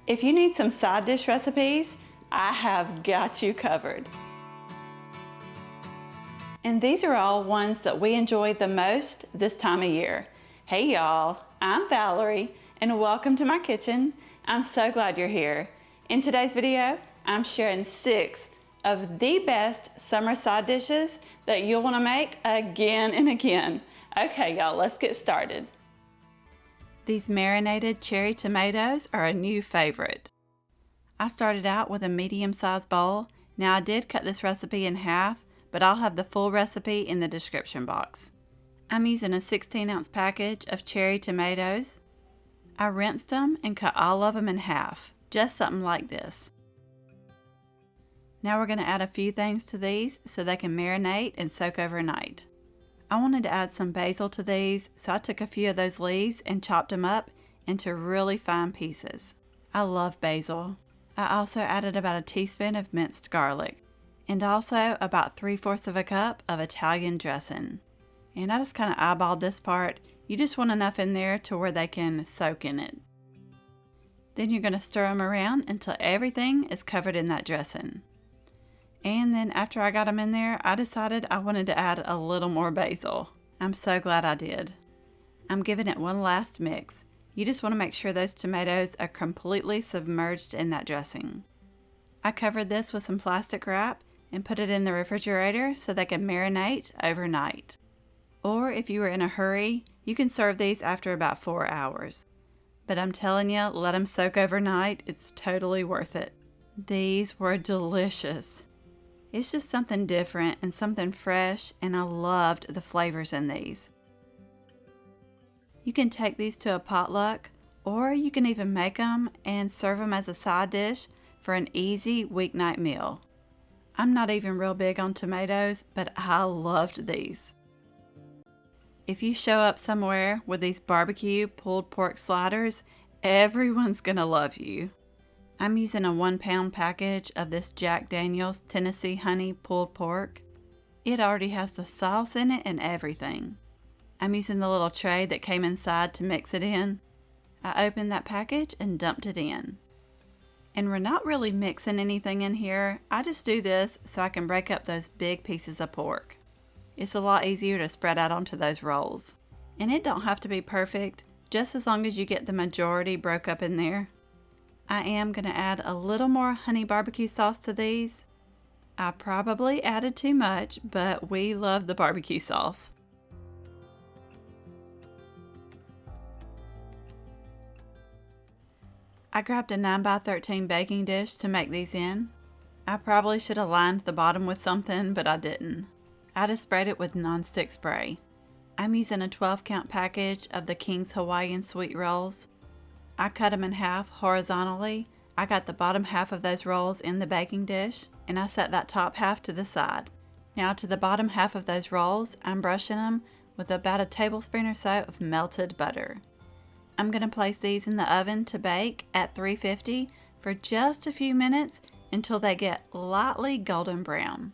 If you need some side dish recipes, I have got you covered. And these are all ones that we enjoy the most this time of year. Hey y'all, I'm Valerie and welcome to my kitchen. I'm so glad you're here. In today's video, I'm sharing 6 of the best summer side dishes that you'll want to make again and again. Okay y'all, let's get started. These marinated cherry tomatoes are a new favorite. I started out with a medium-sized bowl. Now I did cut this recipe in half, but I'll have the full recipe in the description box. I'm using a 16-ounce package of cherry tomatoes. I rinsed them and cut all of them in half, just something like this. Now we're going to add a few things to these so they can marinate and soak overnight. I wanted to add some basil to these, so I took a few of those leaves and chopped them up into really fine pieces. I love basil. I also added about a teaspoon of minced garlic, and also about 3/4 of a cup of Italian dressing. And I just kind of eyeballed this part. You just want enough in there to where they can soak in it. Then you're going to stir them around until everything is covered in that dressing. And then after I got them in there, I decided I wanted to add a little more basil. I'm so glad I did. I'm giving it one last mix. You just want to make sure those tomatoes are completely submerged in that dressing. I covered this with some plastic wrap and put it in the refrigerator so they can marinate overnight. Or if you were in a hurry, you can serve these after about 4 hours. But I'm telling you, let them soak overnight. It's totally worth it. These were delicious. It's just something different and something fresh, and I loved the flavors in these. You can take these to a potluck, or you can even make them and serve them as a side dish for an easy weeknight meal. I'm not even real big on tomatoes, but I loved these. If you show up somewhere with these barbecue pulled pork sliders, everyone's gonna love you. I'm using a 1-pound package of this Jack Daniel's Tennessee Honey pulled pork. It already has the sauce in it and everything. I'm using the little tray that came inside to mix it in. I opened that package and dumped it in. And we're not really mixing anything in here. I just do this so I can break up those big pieces of pork. It's a lot easier to spread out onto those rolls. And it don't have to be perfect, just as long as you get the majority broke up in there. I am going to add a little more honey barbecue sauce to these. I probably added too much, but we love the barbecue sauce. I grabbed a 9x13 baking dish to make these in. I probably should have lined the bottom with something, but I didn't. I just sprayed it with nonstick spray. I'm using a 12-count package of the King's Hawaiian sweet rolls. I cut them in half horizontally. I got the bottom half of those rolls in the baking dish, and I set that top half to the side. Now to the bottom half of those rolls, I'm brushing them with about a tablespoon or so of melted butter. I'm going to place these in the oven to bake at 350 for just a few minutes until they get lightly golden brown.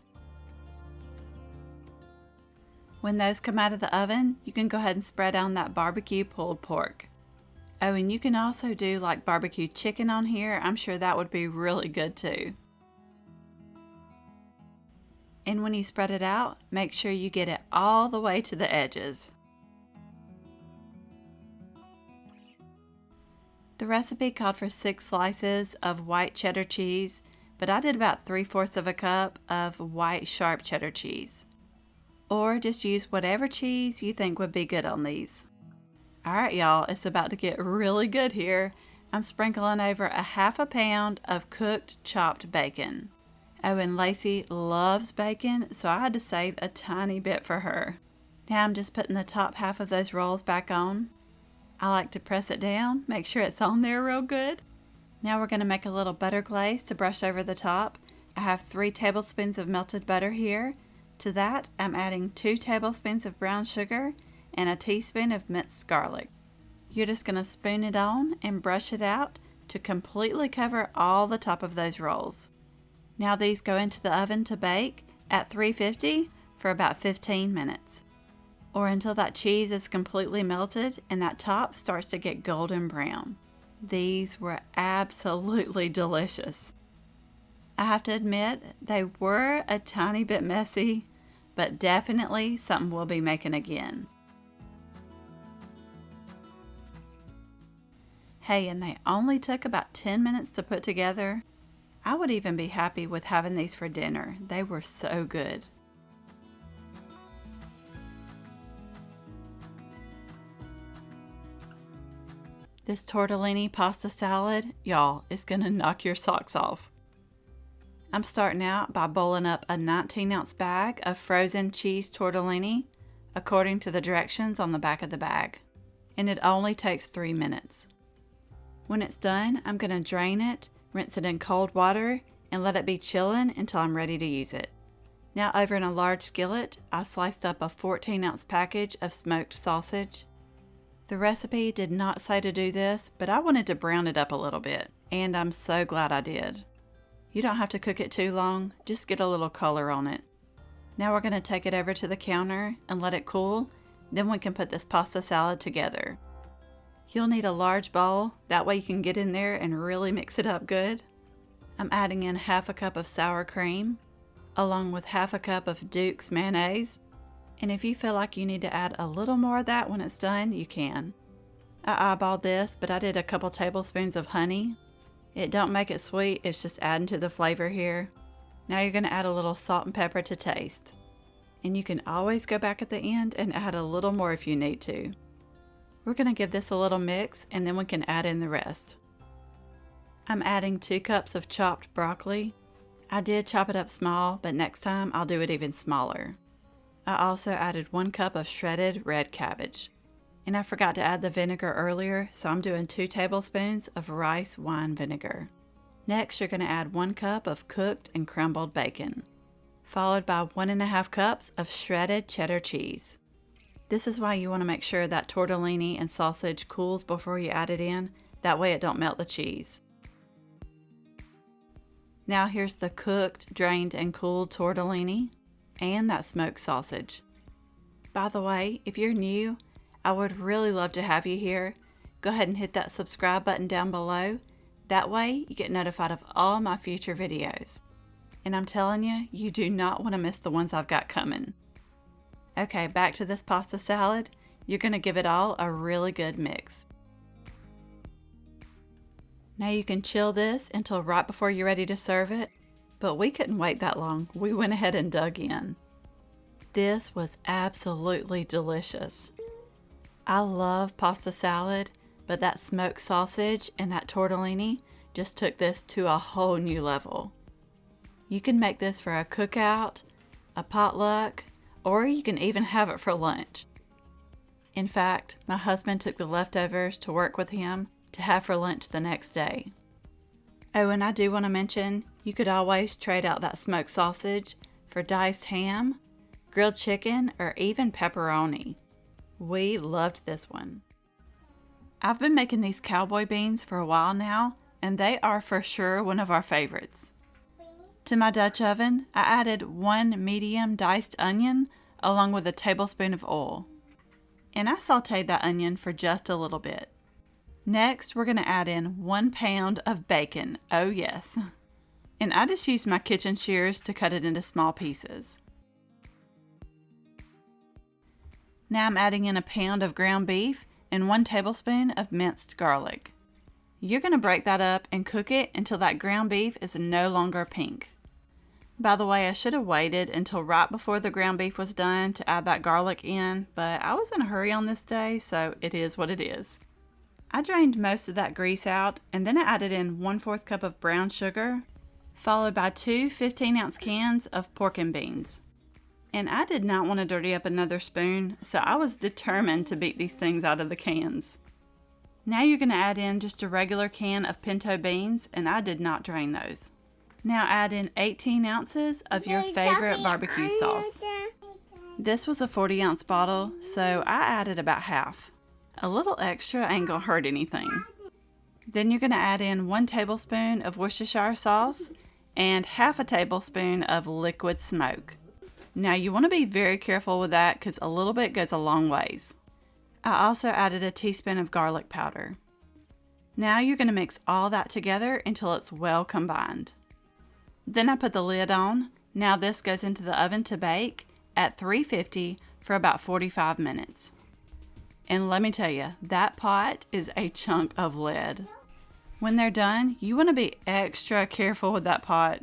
When those come out of the oven, you can go ahead and spread on that barbecue pulled pork. Oh, and you can also do like barbecue chicken on here. I'm sure that would be really good too. And when you spread it out, make sure you get it all the way to the edges. The recipe called for 6 slices of white cheddar cheese, but I did about 3/4 of a cup of white sharp cheddar cheese. Or just use whatever cheese you think would be good on these. Alright y'all, it's about to get really good here. I'm sprinkling over a 1/2 pound of cooked chopped bacon. Oh, and Lacey loves bacon, so I had to save a tiny bit for her. Now I'm just putting the top half of those rolls back on. I like to press it down, make sure it's on there real good. Now we're going to make a little butter glaze to brush over the top. I have 3 tablespoons of melted butter here. To that, I'm adding 2 tablespoons of brown sugar and a teaspoon of minced garlic. You're just going to spoon it on and brush it out to completely cover all the top of those rolls. Now these go into the oven to bake at 350 for about 15 minutes. Or until that cheese is completely melted and that top starts to get golden brown. These were absolutely delicious. I have to admit, they were a tiny bit messy, but definitely something we'll be making again. Hey, and they only took about 10 minutes to put together. I would even be happy with having these for dinner. They were so good. This tortellini pasta salad, y'all, is gonna knock your socks off. I'm starting out by bowling up a 19-ounce bag of frozen cheese tortellini, according to the directions on the back of the bag. And it only takes 3 minutes. When it's done, I'm gonna drain it, rinse it in cold water, and let it be chilling until I'm ready to use it. Now over in a large skillet, I sliced up a 14-ounce package of smoked sausage. The recipe did not say to do this, but I wanted to brown it up a little bit, and I'm so glad I did. You don't have to cook it too long, just get a little color on it. Now we're going to take it over to the counter and let it cool, then we can put this pasta salad together. You'll need a large bowl, that way you can get in there and really mix it up good. I'm adding in half a cup of sour cream, along with half a cup of Duke's mayonnaise. And if you feel like you need to add a little more of that when it's done, you can. I eyeballed this, but I did a couple tablespoons of honey. It don't make it sweet, it's just adding to the flavor here. Now you're going to add a little salt and pepper to taste. And you can always go back at the end and add a little more if you need to. We're going to give this a little mix and then we can add in the rest. I'm adding 2 cups of chopped broccoli. I did chop it up small, but next time I'll do it even smaller. I also added 1 cup of shredded red cabbage. And I forgot to add the vinegar earlier, so I'm doing 2 tablespoons of rice wine vinegar. Next, you're going to add 1 cup of cooked and crumbled bacon, followed by 1½ cups of shredded cheddar cheese. This is why you want to make sure that tortellini and sausage cools before you add it in, that way it don't melt the cheese. Now here's the cooked, drained, and cooled tortellini and that smoked sausage. By the way, if you're new, I would really love to have you here. Go ahead and hit that subscribe button down below. That way you get notified of all my future videos. And I'm telling you, you do not want to miss the ones I've got coming. Okay, back to this pasta salad. You're going to give it all a really good mix. Now you can chill this until right before you're ready to serve it, but we couldn't wait that long. We went ahead and dug in. This was absolutely delicious. I love pasta salad, but that smoked sausage and that tortellini just took this to a whole new level. You can make this for a cookout, a potluck, or you can even have it for lunch. In fact, my husband took the leftovers to work with him to have for lunch the next day. Oh, and I do want to mention, you could always trade out that smoked sausage for diced ham, grilled chicken, or even pepperoni. We loved this one. I've been making these cowboy beans for a while now, and they are for sure one of our favorites. To my Dutch oven, I added 1 medium diced onion along with a tablespoon of oil. And I sauteed that onion for just a little bit. Next, we're going to add in 1 pound of bacon. Oh yes. And I just used my kitchen shears to cut it into small pieces. Now I'm adding in a pound of ground beef and 1 tablespoon of minced garlic. You're going to break that up and cook it until that ground beef is no longer pink. By the way, I should have waited until right before the ground beef was done to add that garlic in, but I was in a hurry on this day, so it is what it is. I drained most of that grease out, and then I added in 1/4 cup of brown sugar, followed by 2 15-ounce cans of pork and beans. And I did not want to dirty up another spoon, so I was determined to beat these things out of the cans. Now you're going to add in just a regular can of pinto beans, and I did not drain those. Now add in 18 ounces of your favorite barbecue sauce. This was a 40-ounce bottle, so I added about half. A little extra ain't gonna hurt anything. Then you're gonna add in 1 tablespoon of Worcestershire sauce and half a tablespoon of liquid smoke. Now you want to be very careful with that because a little bit goes a long ways. I also added a teaspoon of garlic powder. Now you're going to mix all that together until it's well combined. Then I put the lid on. Now this goes into the oven to bake at 350 for about 45 minutes. And let me tell you, that pot is a chunk of lead. When they're done, you want to be extra careful with that pot,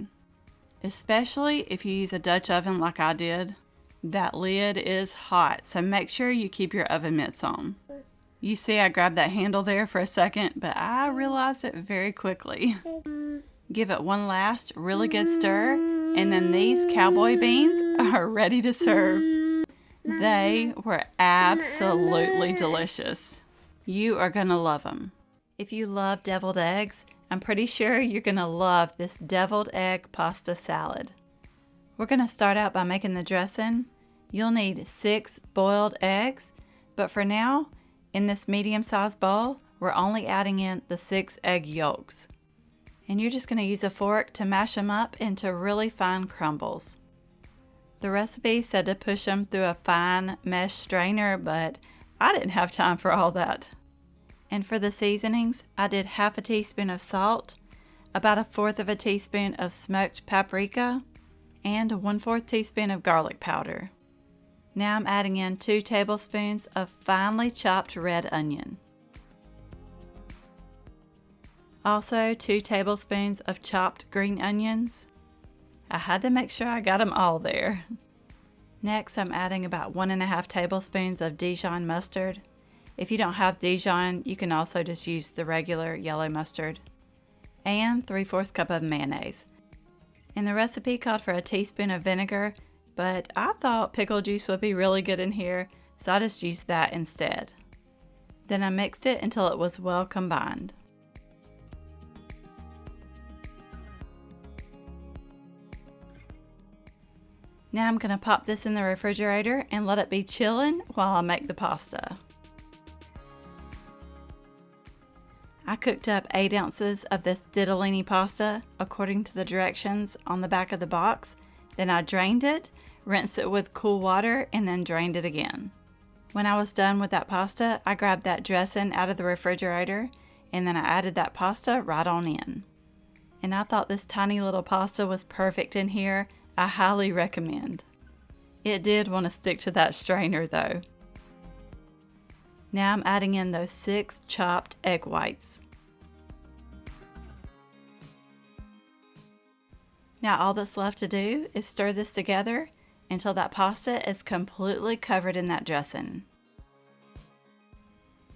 especially if you use a Dutch oven like I did. That lid is hot, so make sure you keep your oven mitts on. You see I grabbed that handle there for a second, but I realized it very quickly. Give it one last really good stir, and then these cowboy beans are ready to serve. They were absolutely delicious. You are gonna love them. If you love deviled eggs, I'm pretty sure you're gonna love this deviled egg pasta salad. We're gonna start out by making the dressing. You'll need 6 boiled eggs, but for now, in this medium-sized bowl, we're only adding in the 6 egg yolks. And you're just gonna use a fork to mash them up into really fine crumbles. The recipe said to push them through a fine mesh strainer, but I didn't have time for all that. And for the seasonings, I did half a teaspoon of salt, about 1/4 of a teaspoon of smoked paprika, and 1/4 teaspoon of garlic powder. Now I'm adding in 2 tablespoons of finely chopped red onion. Also 2 tablespoons of chopped green onions. I had to make sure I got them all there. Next, I'm adding about 1.5 tablespoons of Dijon mustard. If you don't have Dijon, you can also just use the regular yellow mustard. And 3/4 cup of mayonnaise. And the recipe called for a teaspoon of vinegar, but I thought pickle juice would be really good in here, so I just used that instead. Then I mixed it until it was well combined. Now I'm going to pop this in the refrigerator and let it be chilling while I make the pasta. I cooked up 8 ounces of this Tortellini pasta according to the directions on the back of the box. Then I drained it, rinsed it with cool water, and then drained it again. When I was done with that pasta, I grabbed that dressing out of the refrigerator, and then I added that pasta right on in. And I thought this tiny little pasta was perfect in here. I highly recommend. It did want to stick to that strainer though. Now I'm adding in those 6 chopped egg whites. Now all that's left to do is stir this together until that pasta is completely covered in that dressing.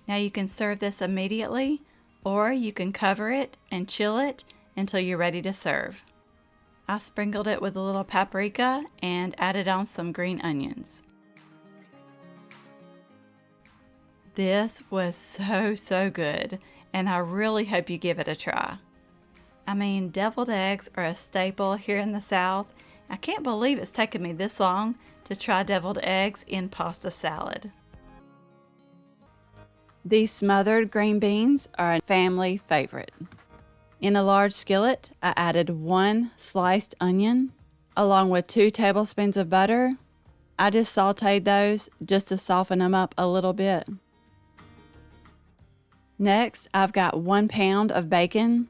Now you can serve this immediately, or you can cover it and chill it until you're ready to serve. I sprinkled it with a little paprika and added on some green onions. This was so good, and I really hope you give it a try. I mean, deviled eggs are a staple here in the South. I can't believe it's taken me this long to try deviled eggs in pasta salad. These smothered green beans are a family favorite. In a large skillet, I added 1 sliced onion along with 2 tablespoons of butter. I just sauteed those just to soften them up a little bit. Next, I've got 1 pound of bacon.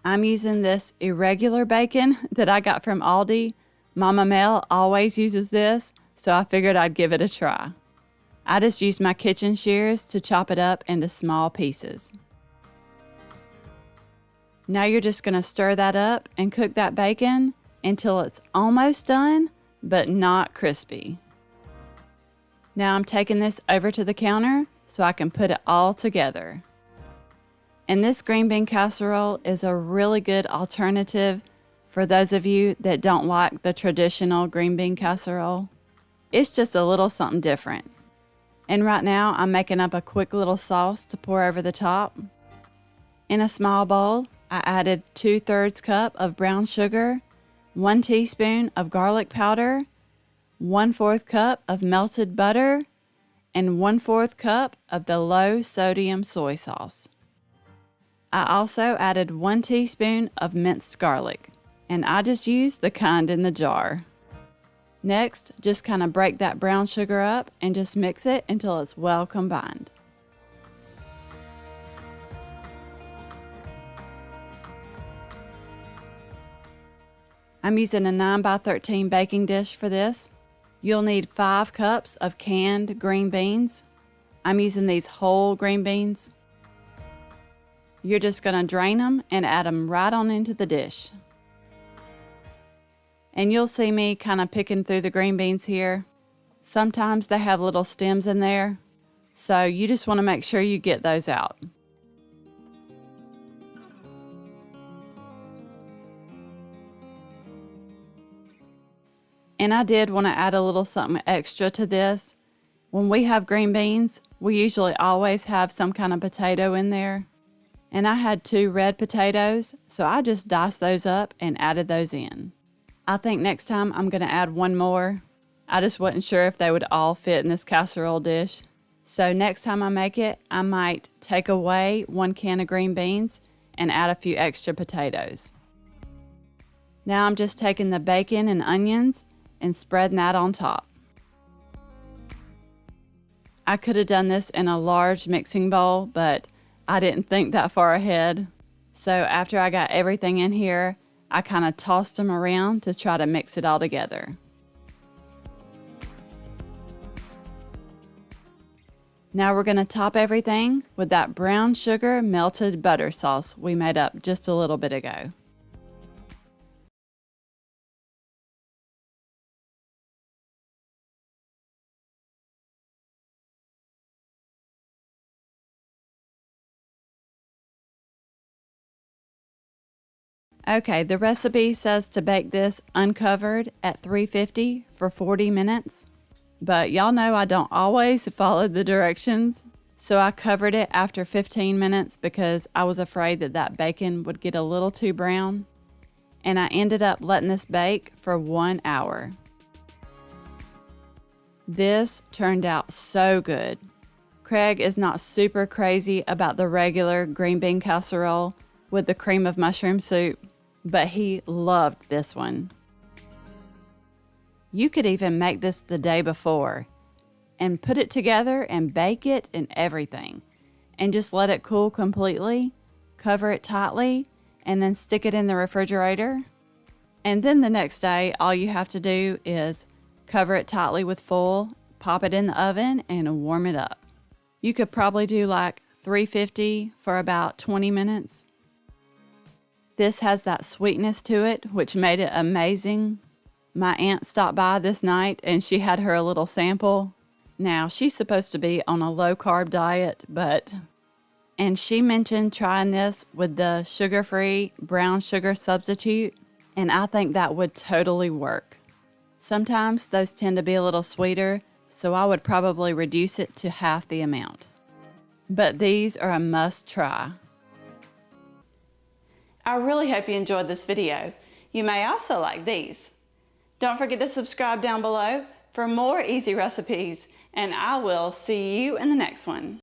I'm using this irregular bacon that I got from Aldi. Mama Mel always uses this, so I figured I'd give it a try. I just used my kitchen shears to chop it up into small pieces. Now you're just going to stir that up and cook that bacon until it's almost done, but not crispy. Now I'm taking this over to the counter so I can put it all together. And this green bean casserole is a really good alternative for those of you that don't like the traditional green bean casserole. It's just a little something different. And right now I'm making up a quick little sauce to pour over the top. In a small bowl, I added 2/3 cup of brown sugar, 1 teaspoon of garlic powder, 1/4 cup of melted butter, and 1/4 cup of the low sodium soy sauce. I also added 1 teaspoon of minced garlic, and I just used the kind in the jar. Next, just kind of break that brown sugar up and just mix it until it's well combined. I'm using a 9x13 baking dish for this. You'll need 5 cups of canned green beans. I'm using these whole green beans. You're just going to drain them and add them right on into the dish. And you'll see me kind of picking through the green beans here. Sometimes they have little stems in there, so you just want to make sure you get those out. And I did want to add a little something extra to this. When we have green beans, we usually always have some kind of potato in there. And I had 2 red potatoes, so I just diced those up and added those in. I think next time I'm going to add 1 more. I just wasn't sure if they would all fit in this casserole dish. So next time I make it, I might take away 1 can of green beans and add a few extra potatoes. Now I'm just taking the bacon and onions and spreading that on top. I could have done this in a large mixing bowl, but I didn't think that far ahead. So after I got everything in here, I kind of tossed them around to try to mix it all together. Now we're going to top everything with that brown sugar melted butter sauce we made up just a little bit ago. Okay, the recipe says to bake this uncovered at 350 for 40 minutes. But y'all know I don't always follow the directions. So I covered it after 15 minutes because I was afraid that that bacon would get a little too brown. And I ended up letting this bake for 1 hour. This turned out so good. Craig is not super crazy about the regular green bean casserole with the cream of mushroom soup, but he loved this one. You could even make this the day before and put it together and bake it and everything, and just let it cool completely, cover it tightly, and then stick it in the refrigerator. And then the next day, all you have to do is cover it tightly with foil, pop it in the oven, and warm it up. You could probably do like 350 for about 20 minutes. This has that sweetness to it, which made it amazing. My aunt stopped by this night and she had her a little sample. Now, she's supposed to be on a low-carb diet, and she mentioned trying this with the sugar-free brown sugar substitute, and I think that would totally work. Sometimes those tend to be a little sweeter, so I would probably reduce it to half the amount. But these are a must-try. I really hope you enjoyed this video. You may also like these. Don't forget to subscribe down below for more easy recipes, and I will see you in the next one.